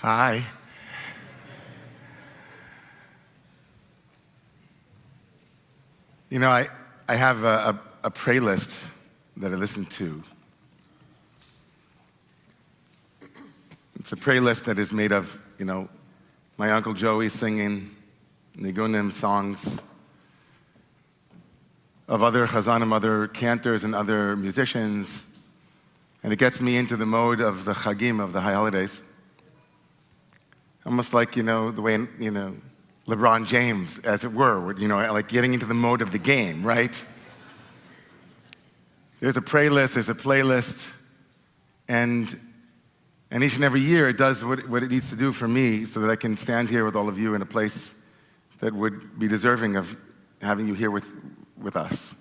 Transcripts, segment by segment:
Hi. You know, I have a playlist that I listen to. It's a playlist that is made of, my Uncle Joey singing Nigunim songs, of other chazanim, other cantors, and other musicians, and it gets me into the mode of the chagim, of the high holidays. Almost like, the way, LeBron James, as it were, like getting into the mode of the game, right? There's a playlist, and each and every year it does what it needs to do for me so that I can stand here with all of you in a place that would be deserving of having you here with us.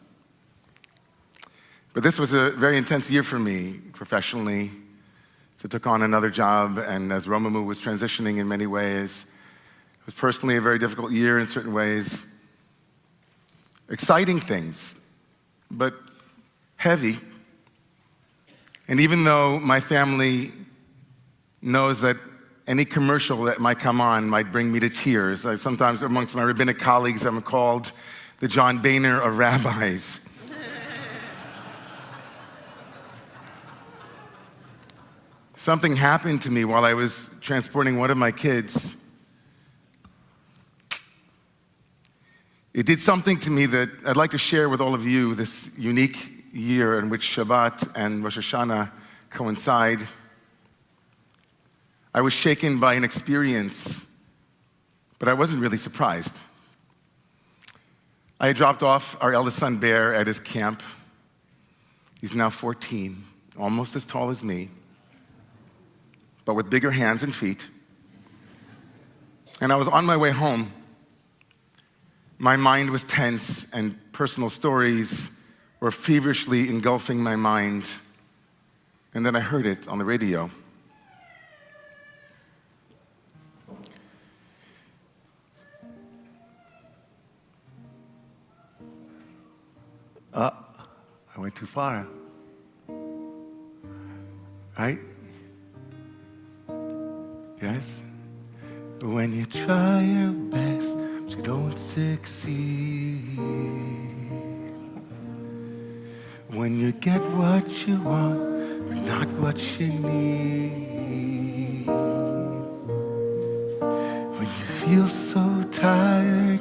But this was a very intense year for me professionally. So I took on another job, and as Romamu was transitioning in many ways, it was personally a very difficult year in certain ways. Exciting things, but heavy. And even though my family knows that any commercial that might come on might bring me to tears, sometimes amongst my rabbinic colleagues, I'm called the John Boehner of rabbis. Something happened to me while I was transporting one of my kids. It did something to me that I'd like to share with all of you this unique year in which Shabbat and Rosh Hashanah coincide. I was shaken by an experience, but I wasn't really surprised. I had dropped off our eldest son, Bear, at his camp. He's now 14, almost as tall as me, but with bigger hands and feet. And I was on my way home. My mind was tense, and personal stories were feverishly engulfing my mind. And then I heard it on the radio. I went too far. Right? Yes? When you try your best, but you don't succeed. When you get what you want, but not what you need. When you feel so tired,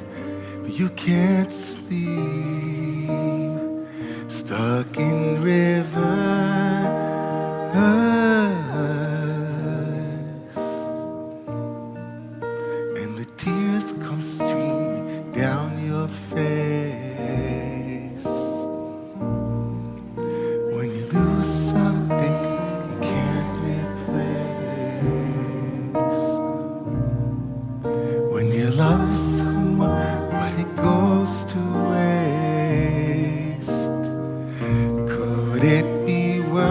but you can't sleep. Stuck in rivers, and the tears come streaming down your face. When you lose something you can't replace. When you love someone but it goes to waste. Could it be worse?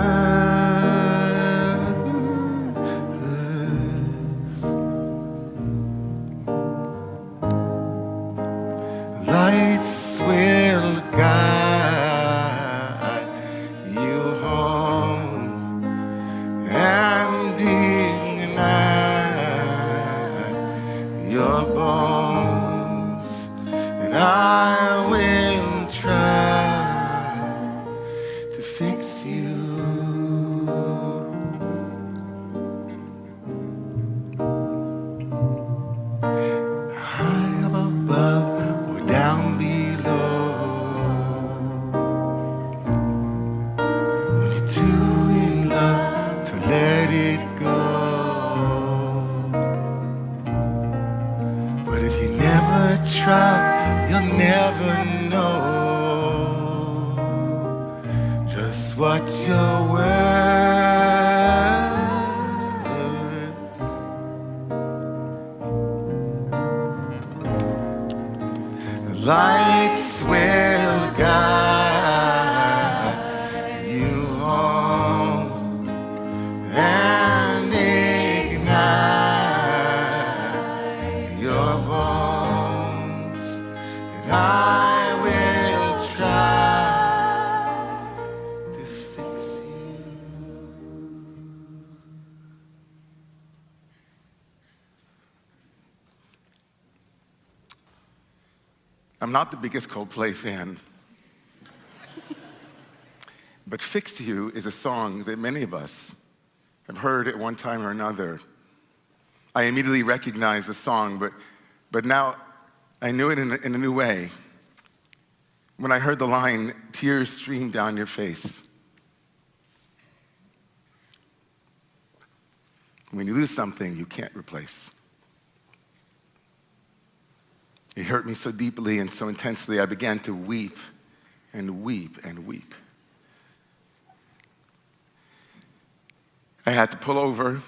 Lights will guide you home and ignite your bones, and I will try to fix you. High up above or down below. When you're too in love to let it go. But if you never try, you'll never know just what you're worth. The lights will guide you home and ignite your bones, and I will try to fix you. I'm not the biggest Coldplay fan. But Fix You is a song that many of us have heard at one time or another. I immediately recognized the song, but now I knew it in a new way. When I heard the line, tears streamed down your face. When you lose something you can't replace. It hurt me so deeply and so intensely, I began to weep and weep and weep. I had to pull over.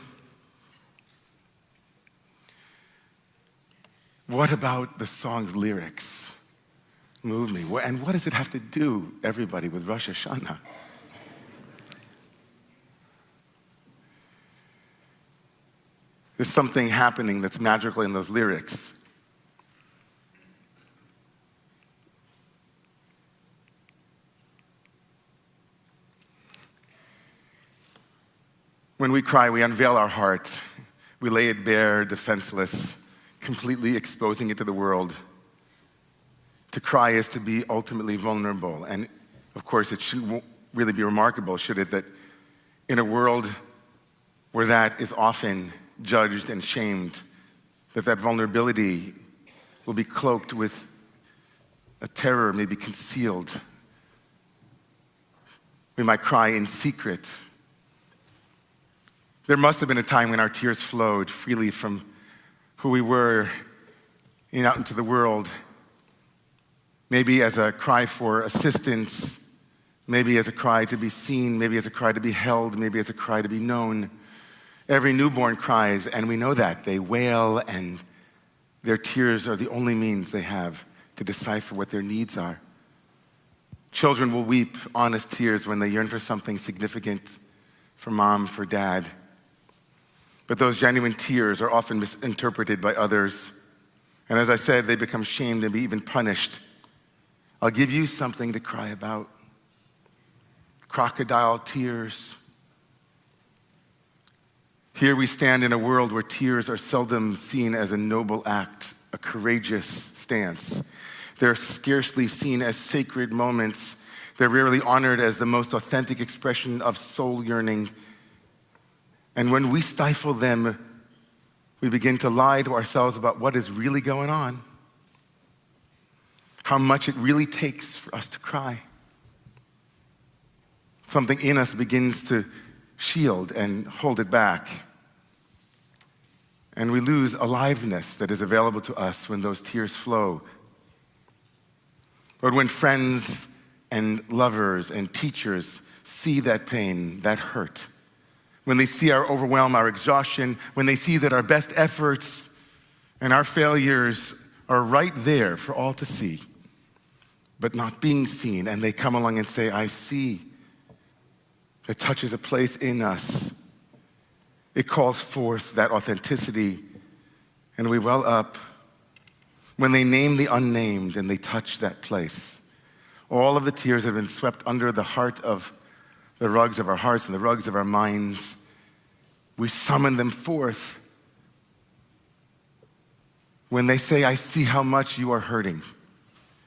What about the song's lyrics moved me? And what does it have to do, everybody, with Rosh Hashanah? There's something happening that's magical in those lyrics. When we cry, we unveil our heart. We lay it bare, defenseless, completely exposing it to the world. To cry is to be ultimately vulnerable. And of course, it shouldn't really be remarkable, should it, that in a world where that is often judged and shamed, that vulnerability will be cloaked with a terror, maybe concealed. We might cry in secret. There must have been a time when our tears flowed freely from who we were out into the world, maybe as a cry for assistance, maybe as a cry to be seen, maybe as a cry to be held, maybe as a cry to be known. Every newborn cries, and we know that. They wail, and their tears are the only means they have to decipher what their needs are. Children will weep honest tears when they yearn for something significant, for mom, for dad. But those genuine tears are often misinterpreted by others. And as I said, they become shamed and be even punished. I'll give you something to cry about. Crocodile tears. Here we stand in a world where tears are seldom seen as a noble act, a courageous stance. They're scarcely seen as sacred moments. They're rarely honored as the most authentic expression of soul yearning. And when we stifle them, we begin to lie to ourselves about what is really going on, how much it really takes for us to cry. Something in us begins to shield and hold it back. And we lose aliveness that is available to us when those tears flow. But when friends and lovers and teachers see that pain, that hurt, when they see our overwhelm, our exhaustion, when they see that our best efforts and our failures are right there for all to see, but not being seen, and they come along and say, I see. It touches a place in us. It calls forth that authenticity, and we well up. When they name the unnamed and they touch that place, all of the tears have been swept under the heart of the rugs of our hearts and the rugs of our minds. We summon them forth. When they say, I see how much you are hurting,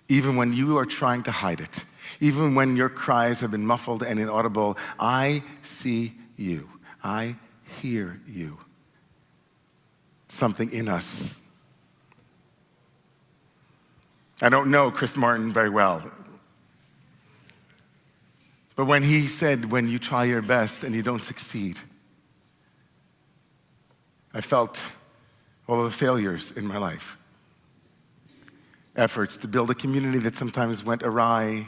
even when you are trying to hide it, even when your cries have been muffled and inaudible, I see you. I hear you. Something in us. I don't know Chris Martin very well. But when he said, when you try your best and you don't succeed, I felt all of the failures in my life. Efforts to build a community that sometimes went awry,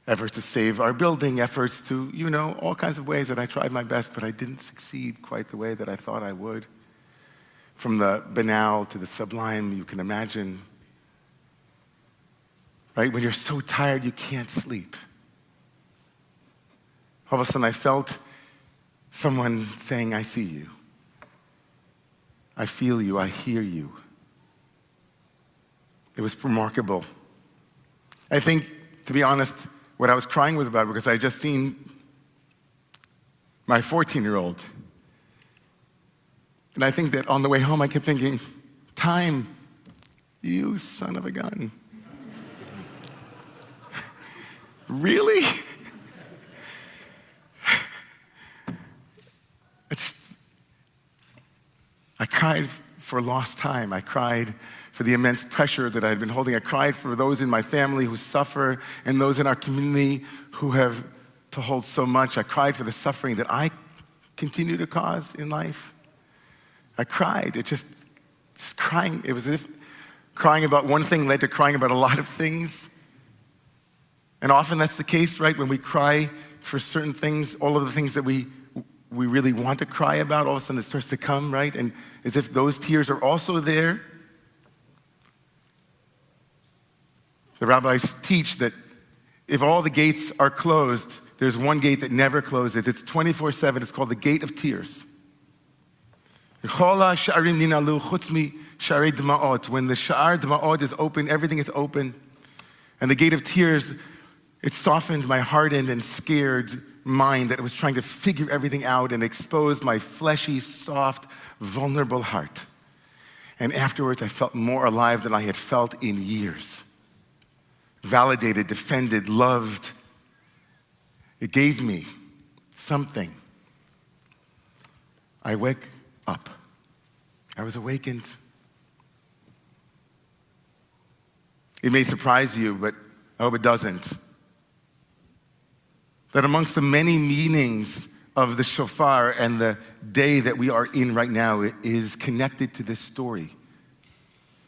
efforts to save our building, efforts to, all kinds of ways that I tried my best, but I didn't succeed quite the way that I thought I would. From the banal to the sublime, you can imagine. Right? When you're so tired, you can't sleep. All of a sudden, I felt someone saying, I see you. I feel you. I hear you. It was remarkable. I think, to be honest, what I was crying was about because I had just seen my 14-year-old. And I think that on the way home, I kept thinking, time, you son of a gun. Really? I cried for lost time. I cried for the immense pressure that I had been holding. I cried for those in my family who suffer and those in our community who have to hold so much. I cried for the suffering that I continue to cause in life. I cried. It just crying. It was as if crying about one thing led to crying about a lot of things. And often that's the case, right? When we cry for certain things, all of the things that we really want to cry about, all of a sudden it starts to come, right? And as if those tears are also there. The rabbis teach that if all the gates are closed, there's one gate that never closes. It's 24/7. It's called the gate of tears. When the sha'ar d'ma'ot is open, everything is open. And the gate of tears, it softened my hardened and scared mind that was trying to figure everything out and exposed my fleshy, soft, vulnerable heart. And afterwards, I felt more alive than I had felt in years. Validated, defended, loved. It gave me something. I wake up. I was awakened. It may surprise you, but I hope it doesn't. That amongst the many meanings of the shofar and the day that we are in right now is connected to this story.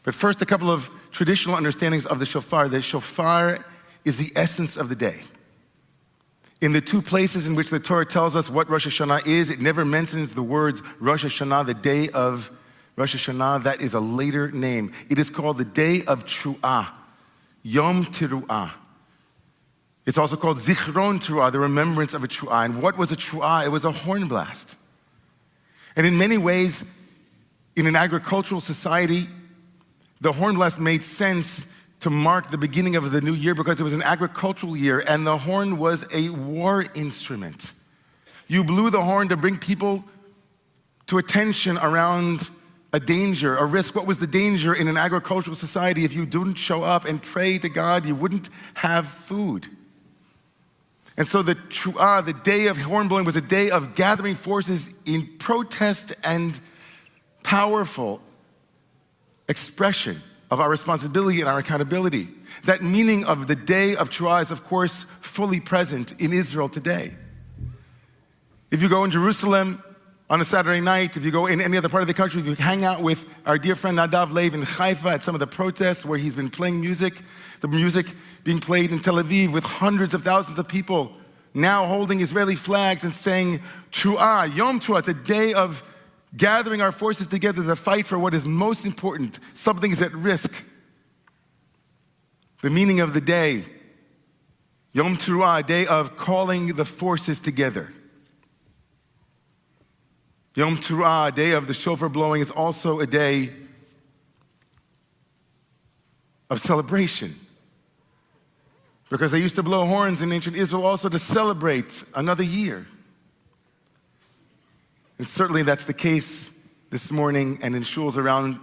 But first, a couple of traditional understandings of the shofar. The shofar is the essence of the day. In the two places in which the Torah tells us what Rosh Hashanah is, it never mentions the words Rosh Hashanah, the day of Rosh Hashanah. That is a later name. It is called the day of Teruah, Yom Teruah. It's also called Zichron Teruah, the remembrance of a Teruah. And what was a Teruah? It was a horn blast. And in many ways, in an agricultural society, the horn blast made sense to mark the beginning of the new year because it was an agricultural year, and the horn was a war instrument. You blew the horn to bring people to attention around a danger, a risk. What was the danger in an agricultural society? If you didn't show up and pray to God, you wouldn't have food. And so the Teruah, the day of horn blowing, was a day of gathering forces in protest and powerful expression of our responsibility and our accountability. That meaning of the day of Teruah is, of course, fully present in Israel today. If you go in Jerusalem on a Saturday night, if you go in any other part of the country, if you hang out with our dear friend Nadav Lev in Haifa at some of the protests where he's been playing music, the music being played in Tel Aviv with hundreds of thousands of people now holding Israeli flags and saying, Teruah, Yom Teruah, it's a day of gathering our forces together to fight for what is most important. Something is at risk. The meaning of the day, Yom Teruah, a day of calling the forces together. Yom Teruah, a day of the shofar blowing, is also a day of celebration. Because they used to blow horns in ancient Israel also to celebrate another year. And certainly that's the case this morning and in shuls around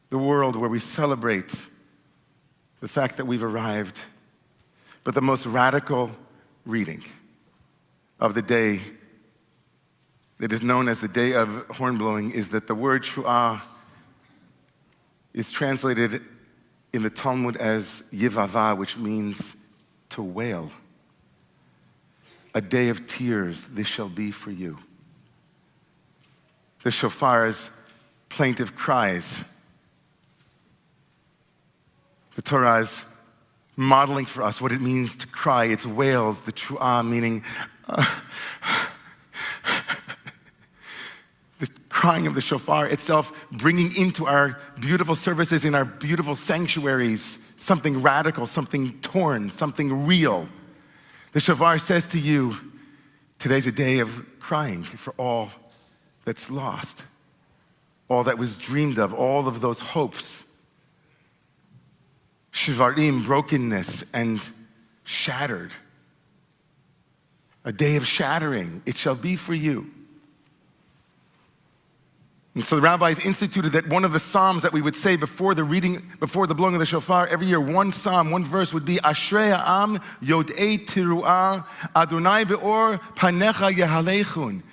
the world where we celebrate the fact that we've arrived. But the most radical reading of the day that is known as the day of horn blowing is that the word Teruah is translated in the Talmud as yivava, which means to wail. A day of tears, this shall be for you. The shofar's plaintive cries. The Torah is modeling for us what it means to cry. It's wails, the Teruah, meaning the crying of the shofar itself, bringing into our beautiful services in our beautiful sanctuaries something radical, something torn, something real. The shofar says to you, today's a day of crying for all that's lost, all that was dreamed of, all of those hopes, shivarim, brokenness, and shattered. A day of shattering, it shall be for you. And so the rabbis instituted that one of the psalms that we would say before the blowing of the shofar every year, one psalm, one verse would be Ashrei ha'am yod'ei tiru'ah Adonai be'or panecha yehalechun.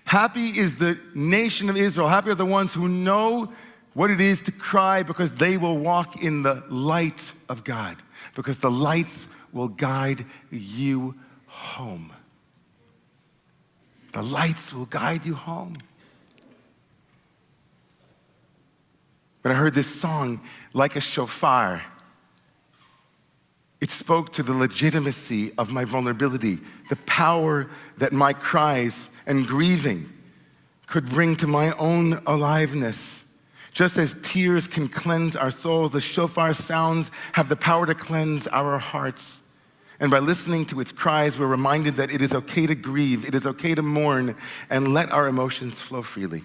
Happy is the nation of Israel. Happy are the ones who know what it is to cry, because they will walk in the light of God, because the lights will guide you home. The lights will guide you home. When I heard this song, like a shofar, it spoke to the legitimacy of my vulnerability, the power that my cries and grieving could bring to my own aliveness. Just as tears can cleanse our souls, the shofar sounds have the power to cleanse our hearts. And by listening to its cries, we're reminded that it is okay to grieve, it is okay to mourn, and let our emotions flow freely.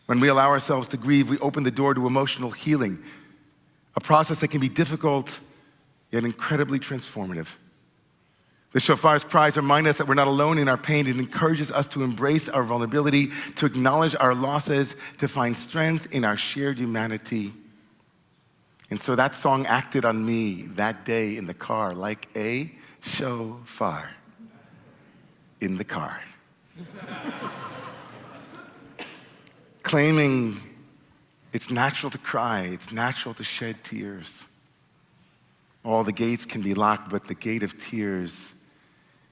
When we allow ourselves to grieve, we open the door to emotional healing, a process that can be difficult, yet incredibly transformative. The shofar's cries remind us that we're not alone in our pain. It encourages us to embrace our vulnerability, to acknowledge our losses, to find strength in our shared humanity. And so that song acted on me that day in the car like a shofar in the car. Claiming it's natural to cry, it's natural to shed tears. All the gates can be locked, but the gate of tears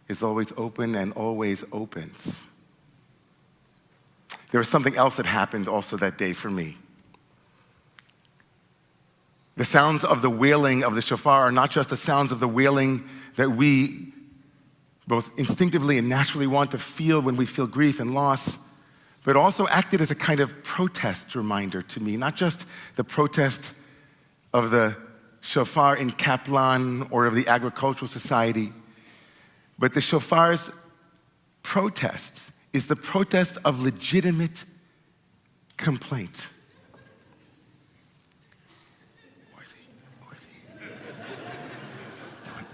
is always open and always opens. There was something else that happened also that day for me. The sounds of the wailing of the shofar are not just the sounds of the wailing that we both instinctively and naturally want to feel when we feel grief and loss, but also acted as a kind of protest reminder to me, not just the protest of the shofar in Kaplan or of the agricultural society, but the shofar's protest is the protest of legitimate complaint. Where is he? Where is he? Do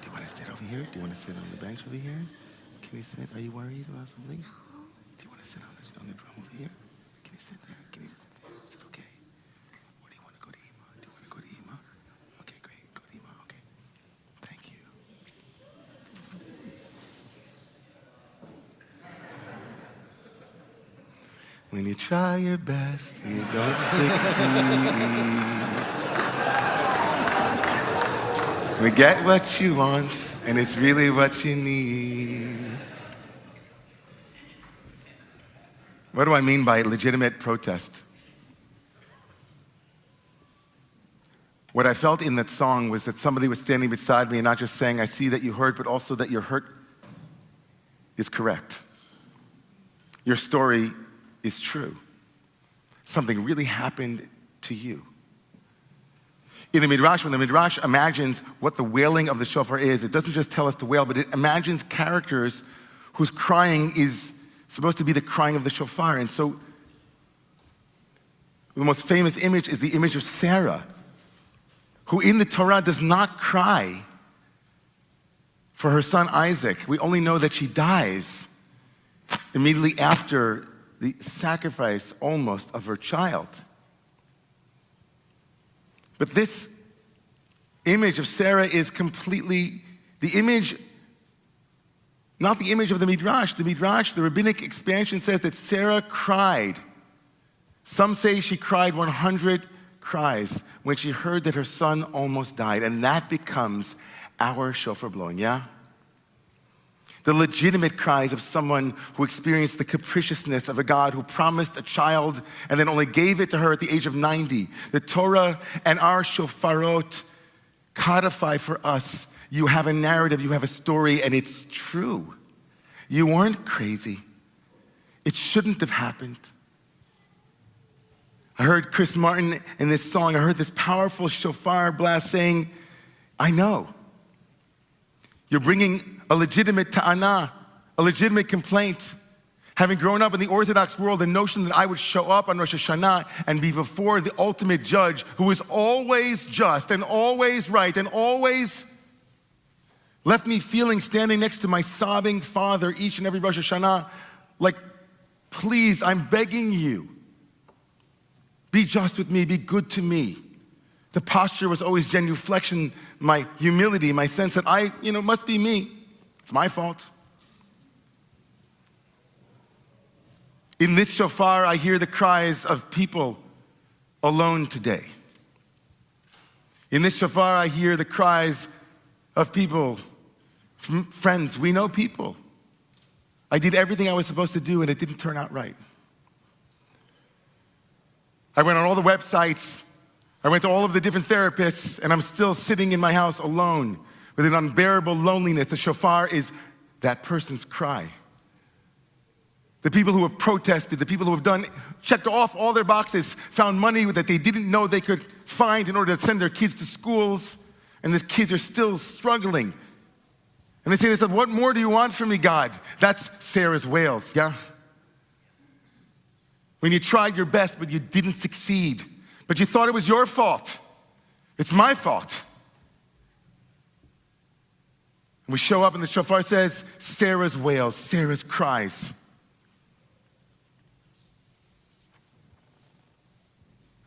you want to sit over here? Do you want to sit on the bench over here? Can you sit? Are you worried about something? Do you want to sit on the drum over here? Can you sit there? Can you sit there? Is it okay? Or do you want to go to Ima? Do you want to go to Ima? Okay, great. Go to Ima. Okay. Thank you. When you try your best, you don't succeed. We get what you want, and it's really what you need. What do I mean by legitimate protest? What I felt in that song was that somebody was standing beside me and not just saying, I see that you hurt, but also that your hurt is correct. Your story is true. Something really happened to you. In the Midrash, when the Midrash imagines what the wailing of the shofar is, it doesn't just tell us to wail, but it imagines characters whose crying is supposed to be the crying of the shofar. And so the most famous image is the image of Sarah, who in the Torah does not cry for her son Isaac. We only know that she dies immediately after the sacrifice almost of her child. But this image of Sarah is completely the image, not the image of the Midrash. The Midrash, the rabbinic expansion, says that Sarah cried. Some say she cried 100 cries when she heard that her son almost died, and that becomes our shofar blowing, yeah? The legitimate cries of someone who experienced the capriciousness of a God who promised a child and then only gave it to her at the age of 90. The Torah and our shofarot codify for us. You have a narrative, you have a story, and it's true. You weren't crazy. It shouldn't have happened. I heard Chris Martin in this song, I heard this powerful shofar blast saying, I know. You're bringing a legitimate ta'ana, a legitimate complaint. Having grown up in the Orthodox world, the notion that I would show up on Rosh Hashanah and be before the ultimate judge who is always just and always right and always left me feeling standing next to my sobbing father each and every Rosh Hashanah, like, please, I'm begging you, Be just with me, be good to me. The posture was always genuflection, my humility, my sense that must be me. It's my fault. In this shofar, I hear the cries of people alone today. In this shofar, I hear the cries of people, friends. We know people. I did everything I was supposed to do and it didn't turn out right. I went on all the websites, I went to all of the different therapists, and I'm still sitting in my house alone with an unbearable loneliness. The shofar is that person's cry. The people who have protested, the people who have checked off all their boxes, found money that they didn't know they could find in order to send their kids to schools, and the kids are still struggling. And they said, what more do you want from me, God? That's Sarah's wails, yeah? When you tried your best, but you didn't succeed, but you thought it was your fault. It's my fault. And we show up and the shofar says, Sarah's wails, Sarah's cries.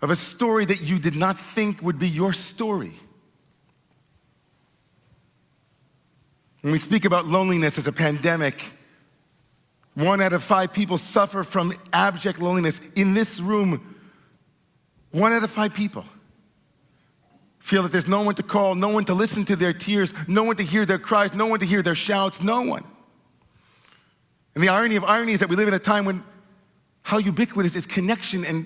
Of a story that you did not think would be your story. When we speak about loneliness as a pandemic, 1 out of 5 people suffer from abject loneliness. In this room, 1 out of 5 people feel that there's no one to call, no one to listen to their tears, no one to hear their cries, no one to hear their shouts, no one. And the irony of irony is that we live in a time when how ubiquitous is connection, and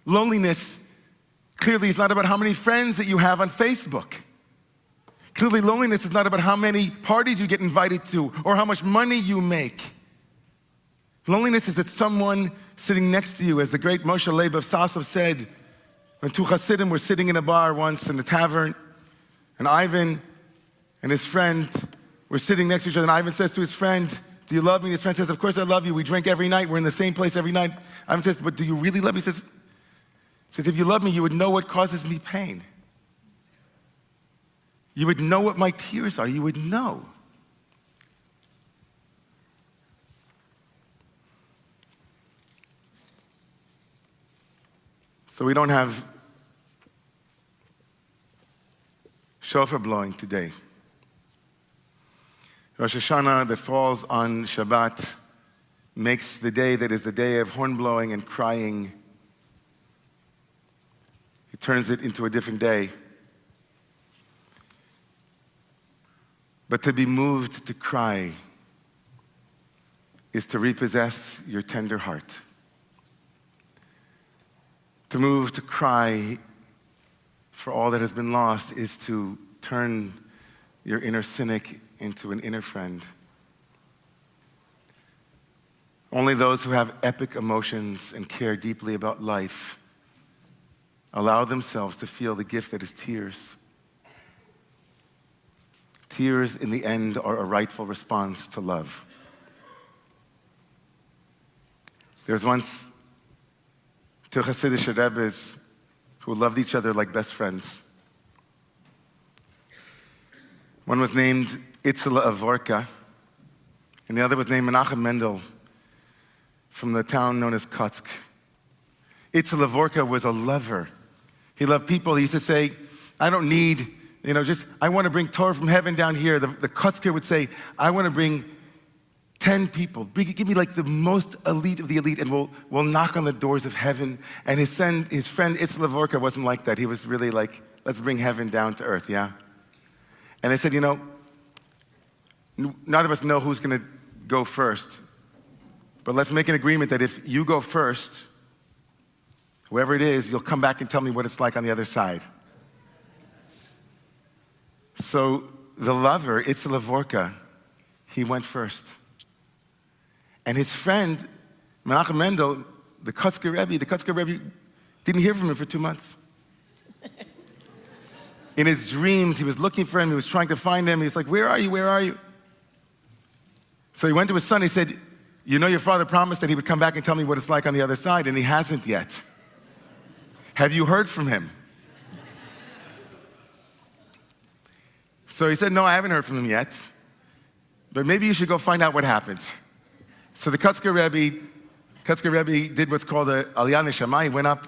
loneliness clearly is not about how many friends that you have on Facebook. Clearly loneliness is not about how many parties you get invited to or how much money you make. Loneliness is that someone sitting next to you, as the great Moshe Leib of Sasov said, when 2 Hasidim were sitting in a bar once in a tavern, and Ivan and his friend were sitting next to each other, and Ivan says to his friend, do you love me? His friend says, of course I love you. We drink every night. We're in the same place every night. Ivan says, but do you really love me? He says, if you love me, you would know what causes me pain. You would know what my tears are. You would know. So we don't have shofar blowing today. Rosh Hashanah that falls on Shabbat makes the day that is the day of horn blowing and crying. It turns it into a different day. But to be moved to cry is to repossess your tender heart. To move to cry for all that has been lost is to turn your inner cynic into an inner friend. Only those who have epic emotions and care deeply about life allow themselves to feel the gift that is tears. Tears, in the end, are a rightful response to love. There was once 2 Hasidic Rebbes who loved each other like best friends. One was named Itzela of Vorka, and the other was named Menachem Mendel from the town known as Kotsk. Itzela of Vorka was a lover. He loved people. He used to say, I don't need, I want to bring Torah from heaven down here. The Kotzker would say, I want to bring 10 people. Give me like the most elite of the elite, and we'll knock on the doors of heaven. And his friend Itzela of Vorka wasn't like that. He was really like, let's bring heaven down to earth, yeah? And they said, none of us know who's going to go first, but let's make an agreement that if you go first, whoever it is, you'll come back and tell me what it's like on the other side. So the lover, Itzela of Vorka, he went first. And his friend, Menachem Mendel, the Kotzker Rebbe didn't hear from him for 2 months. In his dreams, he was looking for him, he was trying to find him. He was like, where are you, where are you? So he went to his son, he said, your father promised that he would come back and tell me what it's like on the other side, and he hasn't yet. Have you heard from him? So he said, no, I haven't heard from him yet, but maybe you should go find out what happened. So the Kotzker Rebbe did what's called a Aliyah Neshama. He went up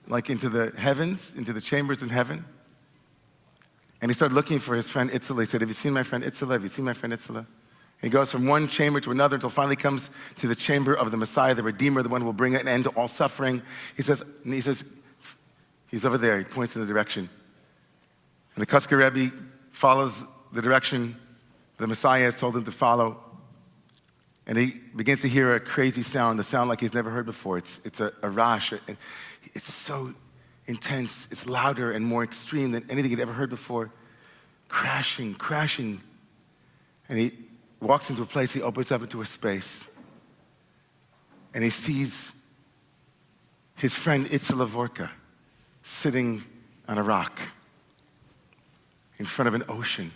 like into the heavens, into the chambers in heaven. And he started looking for his friend Itzela. He said, have you seen my friend Itzela? Have you seen my friend Itzela? And he goes from one chamber to another until finally comes to the chamber of the Messiah, the Redeemer, the one who will bring an end to all suffering. He says, he's over there. He points in the direction. And the Kotzker Rebbe follows the direction the Messiah has told him to follow. And he begins to hear a crazy sound, a sound like he's never heard before. It's a rash. It's so intense. It's louder and more extreme than anything he'd ever heard before. Crashing. And he walks into a place, he opens up into a space. And he sees his friend Itzela Vorka sitting on a rock in front of an ocean,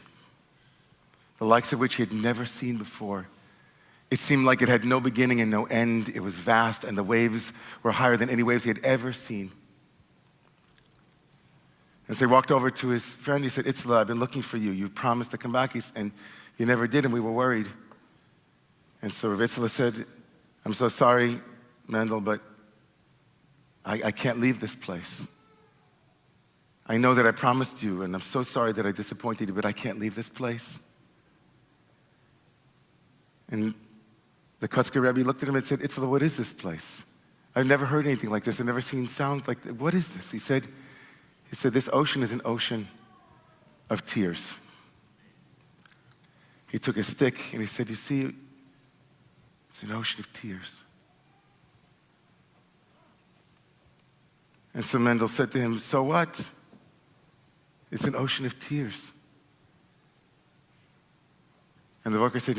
the likes of which he had never seen before. It seemed like it had no beginning and no end. It was vast, and the waves were higher than any waves he had ever seen. And so he walked over to his friend. He said, Itzela, I've been looking for you. You promised to come back, and you never did, and we were worried. And so Rav Itzela said, I'm so sorry, Mendel, but I can't leave this place. I know that I promised you, and I'm so sorry that I disappointed you, but I can't leave this place. And the Kotzker Rebbe looked at him and said, Itzela, what is this place? I've never heard anything like this. I've never seen sounds like this. What is this? He said, this ocean is an ocean of tears. He took a stick and he said, you see, it's an ocean of tears. And so Mendel said to him, so what? It's an ocean of tears. And the worker said,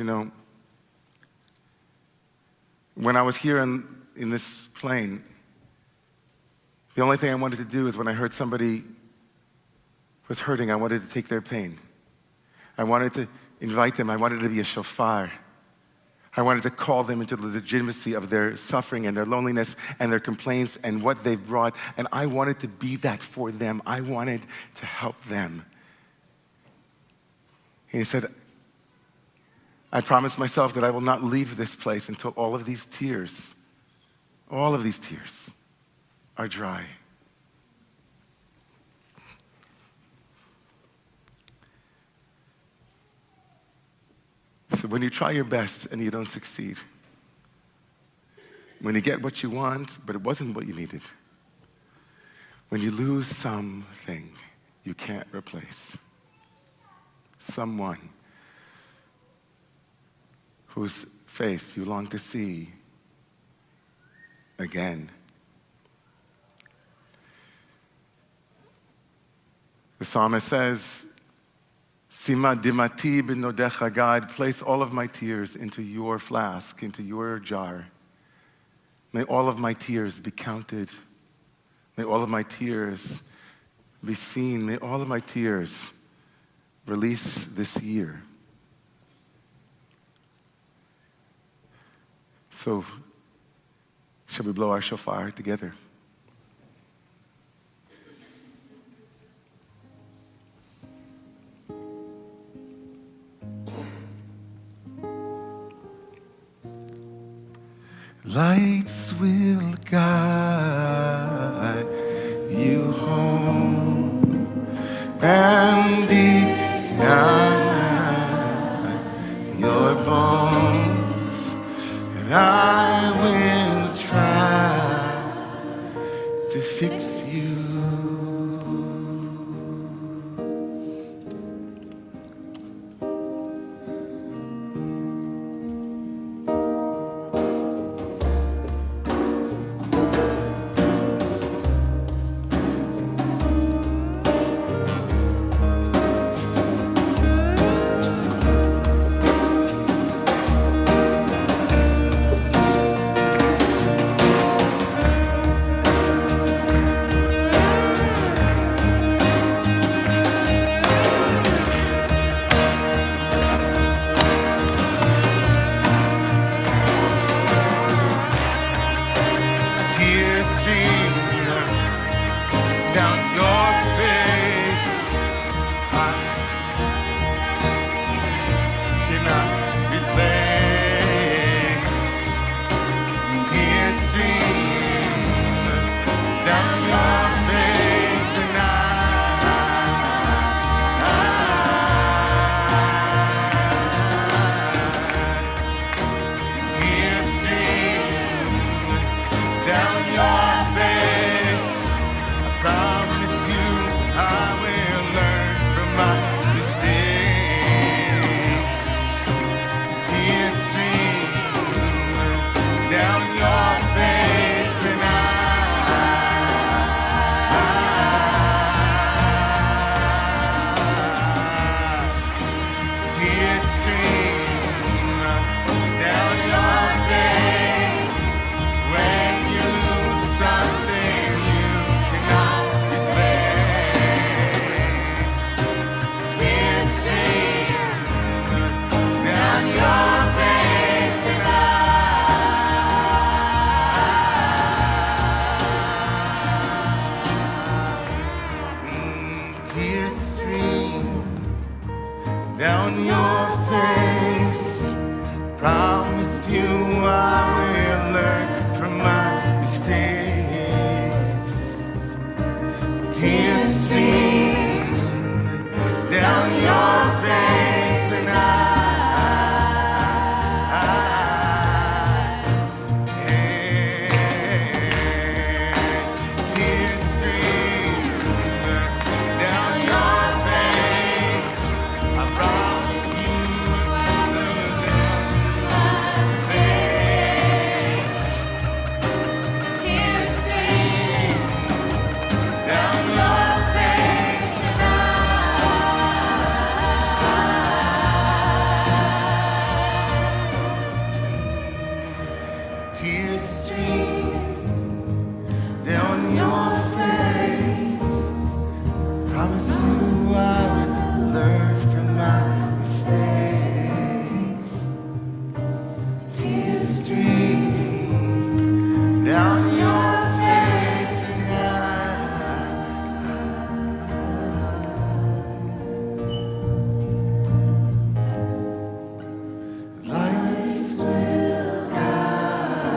when I was here in this plane, the only thing I wanted to do is when I heard somebody was hurting, I wanted to take their pain. I wanted to invite them. I wanted to be a shofar. I wanted to call them into the legitimacy of their suffering and their loneliness and their complaints and what they've brought. And I wanted to be that for them. I wanted to help them. And he said, I promised myself that I will not leave this place until all of these tears are dry. So when you try your best and you don't succeed, when you get what you want, but it wasn't what you needed, when you lose something you can't replace, someone whose face you long to see again. The psalmist says, Sima dimati b'nodecha, God, place all of my tears into your flask, into your jar. May all of my tears be counted. May all of my tears be seen. May all of my tears release this year. So, shall we blow our shofar together? Lights will guide you home, and deep down your bones, and I will try to fix you. tears stream down your face. Promise you I would learn from my mistakes. Tears stream down your face, and lights will guide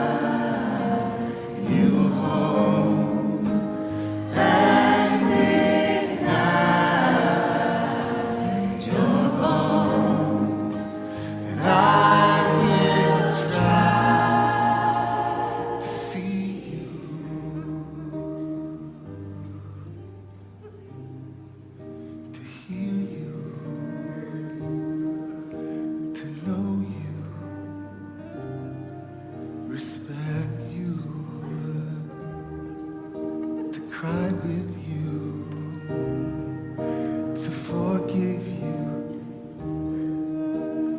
you home and ignite your bones, and I will try to see you, to hear you, to know you, respect you, to cry with you, to forgive you,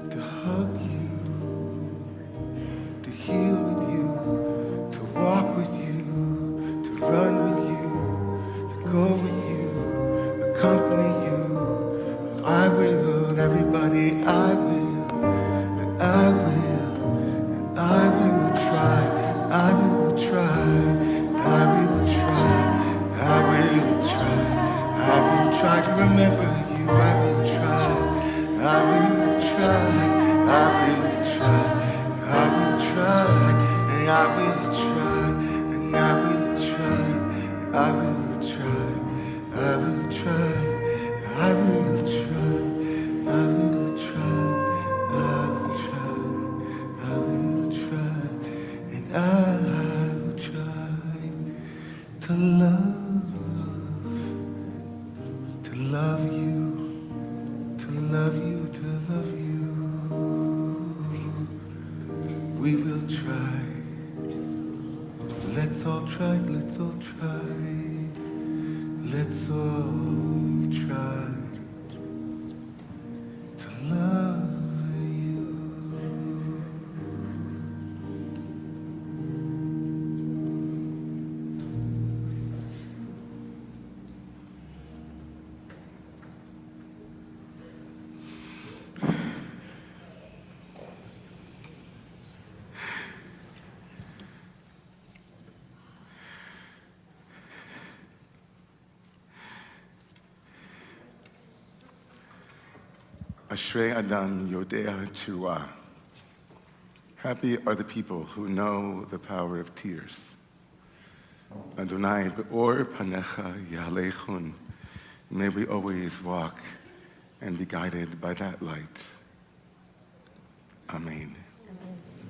to hug you, to heal with you, to walk with you, to run with you, to go with you, accompany you. I will, everybody, I will, and I will, and I will try, I will try, I will try, I will try, I will try to remember you, I will try, I will try, I will try, I will try, and I will try, and I will try, I will try, I will try, I will try, I will try, I will try, I will try, and I will try to love you, to love you, to love you. We will try. Let's all try, let's all try. Let's all try to love you. Ashrei Adam Yodea Tshuva. Happy are the people who know the power of tears. Adonai be'or panecha yahalechun. May we always walk and be guided by that light. Amen.